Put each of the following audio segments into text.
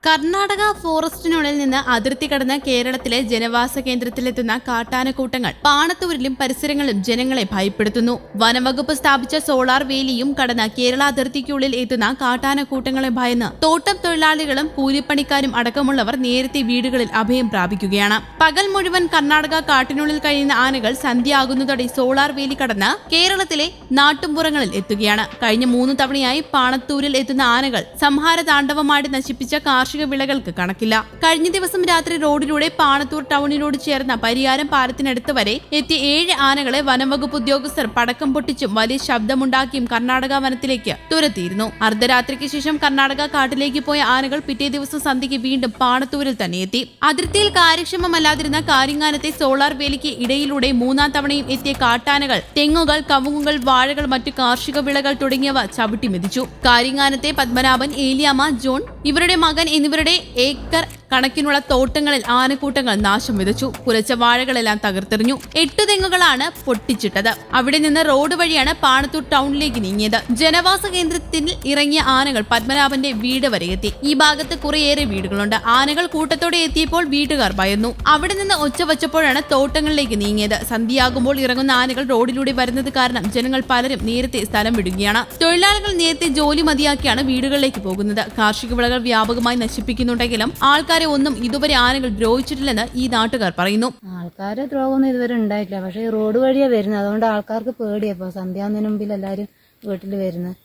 കർണാടക ഫോറസ്റ്റിനുള്ളിൽ നിന്ന് അതിർത്തി കടന്ന് കേരളത്തിലെ ജനവാസ കേന്ദ്രത്തിലെത്തുന്ന കാട്ടാനക്കൂട്ടങ്ങൾ പാണത്തൂരിലും പരിസരങ്ങളിലും ജനങ്ങളെ ഭയപ്പെടുത്തുന്നു. വനംവകുപ്പ് സ്ഥാപിച്ച സോളാർ വേലിയും കടന്ന് കേരള അതിർത്തിക്കുള്ളിൽ എത്തുന്ന കാട്ടാനക്കൂട്ടങ്ങളെ ഭയന്ന് തോട്ടം തൊഴിലാളികളും കൂലിപ്പണിക്കാരും അടക്കമുള്ളവർ നേരത്തെ വീടുകളിൽ അഭയം പ്രാപിക്കുകയാണ്. പകൽ മുഴുവൻ കർണാടക കാട്ടിനുള്ളിൽ കഴിയുന്ന ആനകൾ സന്ധ്യയാകുന്നതോടെ സോളാർ വേലി കടന്ന് കേരളത്തിലെ നാട്ടുംപുറങ്ങളിൽ എത്തുകയാണ്. കഴിഞ്ഞ 3 തവണയായി പാണത്തൂരിൽ എത്തുന്ന ആനകൾ സംഹാര താണ്ഡവമാടി നശിപ്പിച്ച കാർഷിക വിളകൾക്ക് കണക്കില്ല. കഴിഞ്ഞ ദിവസം രാത്രി റോഡിലൂടെ പാണത്തൂർ ടൗണിനോട് ചേർന്ന പരിയാരം പാലത്തിനടുത്ത് വരെ എത്തിയ 7 ആനകളെ വനംവകുപ്പ് ഉദ്യോഗസ്ഥർ പടക്കം പൊട്ടിച്ചും വലിയ ശബ്ദമുണ്ടാക്കിയും കർണാടക വനത്തിലേക്ക് തുരത്തിയിരുന്നു. അർദ്ധരാത്രിക്ക് ശേഷം കർണാടക കാട്ടിലേക്ക് പോയ ആനകൾ പിറ്റേ ദിവസം സന്ധ്യയ്ക്ക് വീണ്ടും പാണത്തൂരിൽ തന്നെ എത്തി. അതിർത്തിയിൽ കാര്യക്ഷമമല്ലാതിരുന്ന കാര്യങ്ങാനത്തെ സോളാർ വേലിക്ക് ഇടയിലൂടെ 3-ാം തവണയും എത്തിയ കാട്ടാനകൾ തെങ്ങുകൾ, കവുങ്ങുകൾ, വാഴകൾ, മറ്റു കാർഷിക വിളകൾ തുടങ്ങിയവ ചവിട്ടിമെതിച്ചു. കാര്യങ്ങാനത്തെ പത്മനാഭൻ, ഏലിയാമ്മ, ജോൺ, ഇവരുടെ മകൻ എന്നിവരുടെ ഏക്കർ കണക്കിനുള്ള തോട്ടങ്ങളിൽ ആനക്കൂട്ടങ്ങൾ നാശം വിതച്ചു. കുലച്ച വാഴകളെല്ലാം തകർത്തെറിഞ്ഞു. 8 തെങ്ങുകളാണ് പൊട്ടിച്ചിട്ടത്. അവിടെ നിന്ന് റോഡ് വഴിയാണ് പാണത്തൂർ ടൗണിലേക്ക് നീങ്ങിയത്. ജനവാസ കേന്ദ്രത്തിൽ ഇറങ്ങിയ ആനകൾ പത്മനാഭന്റെ വീട് വരെ എത്തി. ഈ ഭാഗത്ത് കുറേയേറെ വീടുകളുണ്ട്. ആനകൾ കൂട്ടത്തോടെ എത്തിയപ്പോൾ വീട്ടുകാർ ഭയന്നു. അവിടെ നിന്ന് ഒച്ച വച്ചപ്പോഴാണ് തോട്ടങ്ങളിലേക്ക് നീങ്ങിയത്. സന്ധ്യയാകുമ്പോൾ ഇറങ്ങുന്ന ആനകൾ റോഡിലൂടെ വരുന്നത് കാരണം ജനങ്ങൾ പലരും നേരത്തെ സ്ഥലം വിടുകയാണ്. തൊഴിലാളികൾ നേരത്തെ ജോലി മതിയാക്കിയാണ് വീടുകളിലേക്ക് പോകുന്നത്. കാർഷിക വിളകൾ വ്യാപകമായി നശിപ്പിക്കുന്നുണ്ടെങ്കിലും ആൾക്കാരെ ഒന്നും ഇതുവരെ ആനകൾ ദ്രോഹിച്ചിട്ടില്ലെന്ന് ഈ നാട്ടുകാർ പറയുന്നു. ആൾക്കാരെ ദ്രോഹമൊന്നും ഇതുവരെ ഉണ്ടായിട്ടില്ല. പക്ഷെ റോഡ് വഴിയാ വരുന്നത്. അതുകൊണ്ട് ആൾക്കാർക്ക് പേടിയപ്പോ സന്ധ്യാന്നതിന് മുമ്പിൽ എല്ലാരും വീട്ടിൽ വരുന്നത്.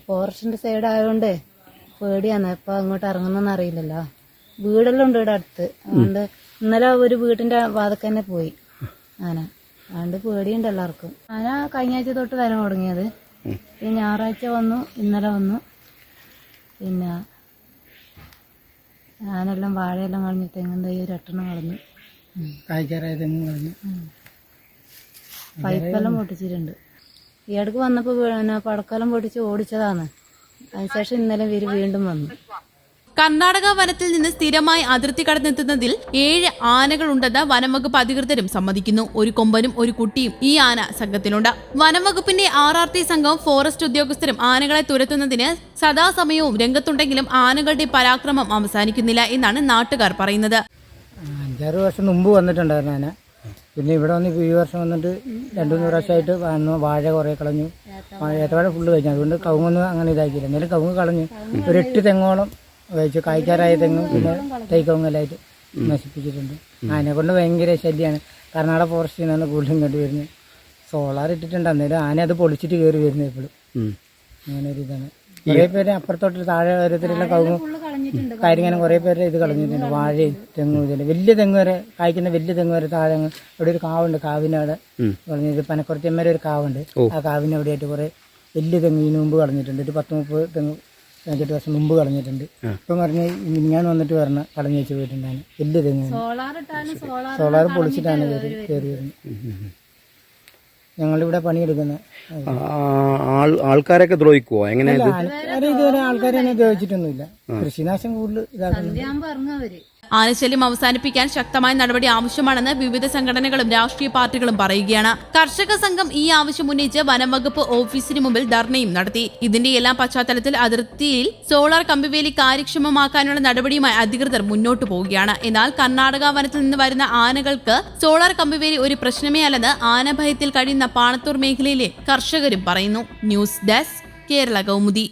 ഫോറസ്റ്റിന്റെ സൈഡ് ആയതുകൊണ്ട് പേടിയാന്ന്. എപ്പോ അങ്ങോട്ട് ഇറങ്ങുന്നെന്ന് അറിയില്ലല്ലോ. വീടെല്ലാം ഉണ്ട് ഇവിടെ അടുത്ത്. അതുകൊണ്ട് ഇന്നലെ ഒരു വീട്ടിന്റെ വാതക്ക് തന്നെ പോയി ആന. അതുകൊണ്ട് പേടിയുണ്ട് എല്ലാവർക്കും. ആന കഴിഞ്ഞ ആഴ്ച തൊട്ട് വരാൻ തുടങ്ങിയത്. ഈ ഞായറാഴ്ച വന്നു, ഇന്നലെ വന്നു. പിന്നെ ആനെല്ലാം വാഴയെല്ലാം കളഞ്ഞു, തെങ്ങും തൈ 8 കളഞ്ഞു, കായ്ക്കാറായ തെങ്ങും കളഞ്ഞു, പൈപ്പെല്ലാം പൊട്ടിച്ചിട്ടുണ്ട്. ഈ അടുക്ക് വന്നപ്പോ പടക്കെല്ലാം പൊട്ടിച്ച് ഓടിച്ചതാണ്. അതിനുശേഷം ഇന്നലെ വീണ്ടും വന്നു. കർണാടക വനത്തിൽ നിന്ന് സ്ഥിരമായി അതിർത്തി കടന്നെത്തുന്നതിൽ 7 ആനകളുണ്ടെന്ന് വനംവകുപ്പ് അധികൃതരും സമ്മതിക്കുന്നു. ഒരു കൊമ്പനും ഒരു കുട്ടിയും ഈ ആന സംഘത്തിലുണ്ട്. വനംവകുപ്പിന്റെ RRT സംഘവും ഫോറസ്റ്റ് ഉദ്യോഗസ്ഥരും ആനകളെ തുരത്തുന്നതിന് സദാസമയവും രംഗത്തുണ്ടെങ്കിലും ആനകളുടെ പരാക്രമം അവസാനിക്കുന്നില്ല എന്നാണ് നാട്ടുകാർ പറയുന്നത്. 5-6 വർഷം മുമ്പ് വന്നിട്ടുണ്ടായിരുന്നു ആന. പിന്നെ ഇവിടെ വന്ന് ഈ വർഷം വന്നിട്ട് 2-3 വർഷമായിട്ട് വന്നു. വാഴ കുറെ കളഞ്ഞു, ഏത്തവാഴ ഫുള്ള് കഴിച്ചു. അതുകൊണ്ട് കവുങ്ങൊന്നും അങ്ങനെ ഇതാക്കിയില്ല. എന്നാലും കവുങ്ങ് കളഞ്ഞു. ഒരു 8 തെങ്ങോളം കഴിച്ചു. കായ്ക്കാറായ തെങ്ങും പിന്നെ തൈക്കവുങ്ങലായിട്ട് നശിപ്പിച്ചിട്ടുണ്ട്. ആനയെ കൊണ്ട് ഭയങ്കര ശല്യമാണ്. കർണാടക ഫോറസ്റ്റിൽ നിന്നാണ് കൂടുതലും ഇങ്ങോട്ട് വരുന്നത്. സോളാർ ഇട്ടിട്ടുണ്ട്. അന്നേരം ആന അത് പൊളിച്ചിട്ട് കയറി വരുന്നത് എപ്പോഴും. അങ്ങനെ ഒരു ഇതാണ്. കുറേ പേര് അപ്പുറത്തോട്ട് താഴെ ഓരോരുത്തരെല്ലാം കവുങ്ങും കാര്യങ്ങളും കുറേ പേര് ഇത് കളഞ്ഞിട്ടുണ്ട്. വാഴയും തെങ്ങും ഇതില്ല. വലിയ തെങ്ങ് വരെ കായ്ക്കുന്ന വലിയ തെങ്ങ് വരെ താഴെ അവിടെ ഒരു കാവുണ്ട്. കാവിനവിടെ കളഞ്ഞത്. പനക്കുറത്തിയമ്മേരെ ഒരു കാവുണ്ട്. ആ കാവിന് അവിടെയായിട്ട് കുറേ വലിയ തെങ്ങ് ഇതിന് മുമ്പ് കളഞ്ഞിട്ടുണ്ട്. ഒരു 10-30 തെങ്ങ് 5-8 വർഷം മുമ്പ് കളഞ്ഞിട്ടുണ്ട്. ഇപ്പം പറഞ്ഞ് ഞാൻ വന്നിട്ട് പറഞ്ഞ കളഞ്ഞു വെച്ച് പോയിട്ടുണ്ടാണ്. വലിയ തെങ്ങ് സോളാർ പൊളിച്ചിട്ടാണ് കയറി വരുന്നത്. ഞങ്ങളിവിടെ പണിയെടുക്കുന്നത്. ആൾക്കാരൊക്കെ ദ്രോഹിക്കുവോ? എങ്ങനെ ഇതുവരെ ആൾക്കാരെ തന്നെ ദ്രോഹിച്ചിട്ടൊന്നുമില്ല. കൃഷിനാശം കൂടുതൽ ഇതാക്കുന്നു. ആനശല്യം അവസാനിപ്പിക്കാൻ ശക്തമായ നടപടി ആവശ്യമാണെന്ന് വിവിധ സംഘടനകളും രാഷ്ട്രീയ പാർട്ടികളും പറയുകയാണ്. കർഷക സംഘം ഈ ആവശ്യം ഉന്നയിച്ച് വനംവകുപ്പ് ഓഫീസിന് മുമ്പിൽ ധർണയും നടത്തി. ഇതിന്റെ എല്ലാം പശ്ചാത്തലത്തിൽ അതിർത്തിയിൽ സോളാർ കമ്പിവേലി കാര്യക്ഷമമാക്കാനുള്ള നടപടിയുമായി അധികൃതർ മുന്നോട്ടു പോവുകയാണ്. എന്നാൽ കർണാടക വനത്തിൽ നിന്ന് വരുന്ന ആനകൾക്ക് സോളാർ കമ്പിവേലി ഒരു പ്രശ്നമേ അല്ലെന്ന് ആനഭയത്തിൽ കഴിയുന്ന പാണത്തൂർ മേഖലയിലെ കർഷകരും പറയുന്നു. News desk, Kerala Kaumudi.